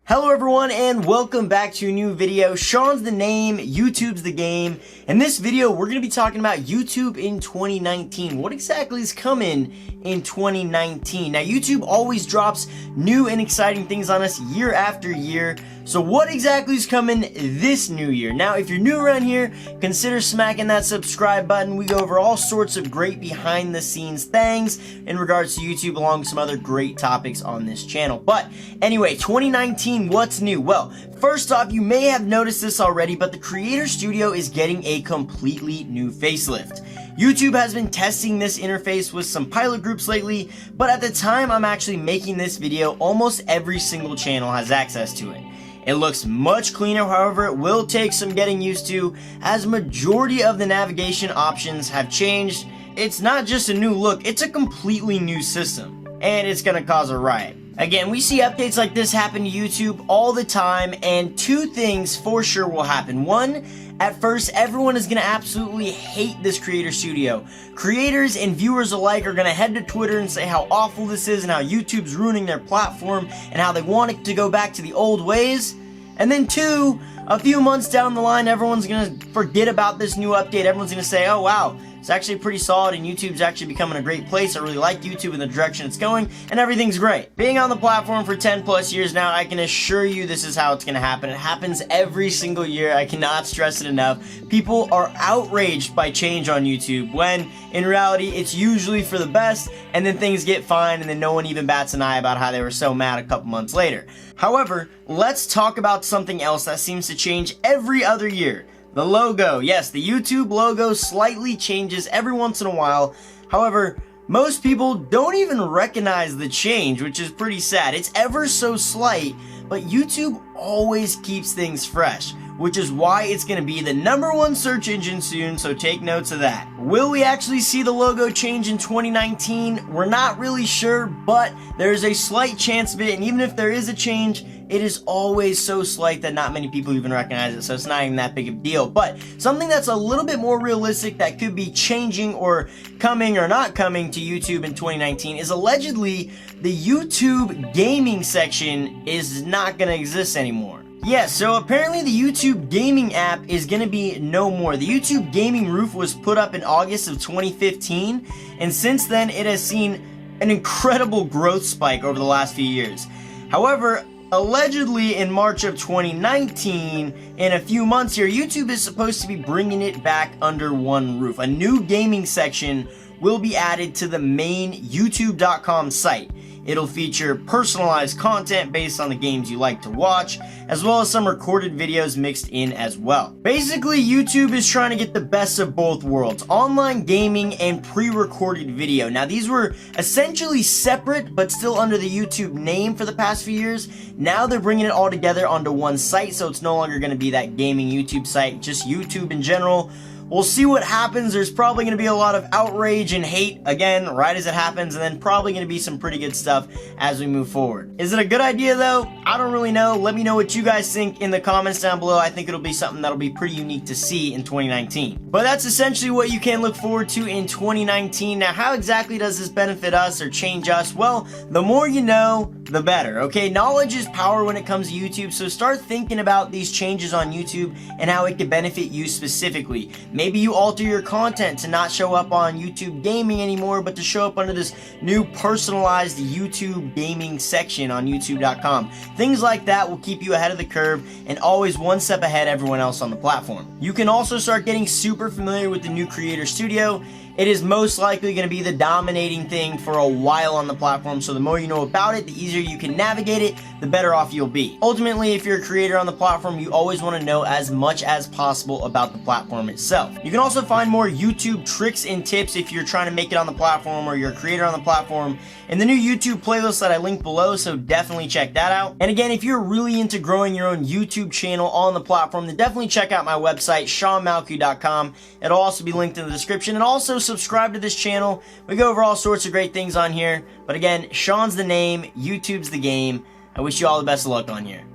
Hello everyone and welcome back to a new video. Shawn's the name, YouTube's the game. In this video, we're going to be talking about YouTube in 2019. What exactly is coming in 2019? Now, YouTube always drops new and exciting things on us year after year. So what exactly is coming this new year? Now, if you're new around here, consider smacking that subscribe button. We go over all sorts of great behind the scenes things in regards to YouTube, along with some other great topics on this channel. But anyway, 2019, what's new? Well, first off, you may have noticed this already, but the Creator Studio is getting a completely new facelift. YouTube has been testing this interface with some pilot groups lately, but at the time I'm actually making this video, almost every single channel has access to it. It looks much cleaner, however, it will take some getting used to, as majority of the navigation options have changed. It's not just a new look, it's a completely new system, and it's gonna cause a riot. Again, we see updates like this happen to YouTube all the time, and two things for sure will happen. One, at first, everyone is going to absolutely hate this Creator Studio. Creators and viewers alike are going to head to Twitter and say how awful this is and how YouTube's ruining their platform and how they want it to go back to the old ways. And then two, a few months down the line, everyone's going to forget about this new update. Everyone's going to say, oh wow, it's actually pretty solid and YouTube's actually becoming a great place. I really like YouTube and the direction it's going, and everything's great. Being on the platform for 10 plus years now, I can assure you this is how it's going to happen. It happens every single year. I cannot stress it enough. People are outraged by change on YouTube when in reality it's usually for the best, and then things get fine and then no one even bats an eye about how they were so mad a couple months later. However, let's talk about something else that seems to change every other year. The logo. Yes, the YouTube logo slightly changes every once in a while. However, most people don't even recognize the change, which is pretty sad. It's ever so slight, but YouTube always keeps things fresh, which is why it's going to be the #1 search engine soon, so take notes of that. Will we actually see the logo change in 2019? We're not really sure, but there's a slight chance of it, and even if there is a change, it is always so slight that not many people even recognize it, so it's not even that big of a deal. But something that's a little bit more realistic that could be changing or coming or not coming to YouTube in 2019 is allegedly the YouTube gaming section is not going to exist anymore. Yeah, so apparently the YouTube gaming app is going to be no more. The YouTube gaming roof was put up in August of 2015, and since then it has seen an incredible growth spike over the last few years. However, allegedly in March of 2019, in a few months here, YouTube is supposed to be bringing it back under one roof. A new gaming section will be added to the main youtube.com site. It'll feature personalized content based on the games you like to watch, as well as some recorded videos mixed in as well. Basically, YouTube is trying to get the best of both worlds, online gaming and pre-recorded video. Now, these were essentially separate, but still under the YouTube name for the past few years. Now they're bringing it all together onto one site, so it's no longer going to be that gaming YouTube site, just YouTube in general. We'll see what happens. There's probably going to be a lot of outrage and hate, again, right as it happens, and then probably going to be some pretty good stuff as we move forward. Is it a good idea, though? I don't really know. Let me know what you guys think in the comments down below. I think it'll be something that'll be pretty unique to see in 2019. But that's essentially what you can look forward to in 2019. Now, how exactly does this benefit us or change us? Well, the more you know, the better, okay? Knowledge is power when it comes to YouTube, so start thinking about these changes on YouTube and how it could benefit you specifically. Maybe you alter your content to not show up on YouTube gaming anymore, but to show up under this new personalized YouTube gaming section on youtube.com. Things like that will keep you ahead of the curve and always one step ahead of everyone else on the platform. You can also start getting super familiar with the new Creator Studio. It is most likely going to be the dominating thing for a while on the platform, so the more you know about it, the easier you can navigate it, the better off you'll be. Ultimately, if you're a creator on the platform, you always want to know as much as possible about the platform itself. You can also find more YouTube tricks and tips if you're trying to make it on the platform or you're a creator on the platform in the new YouTube playlist that I linked below, so definitely check that out. And again, if you're really into growing your own YouTube channel on the platform, then definitely check out my website, ShawnMalkou.com. It'll also be linked in the description, and also subscribe to this channel. We go over all sorts of great things on here. But again, Shawn's the name, YouTube's the game. I wish you all the best of luck on here.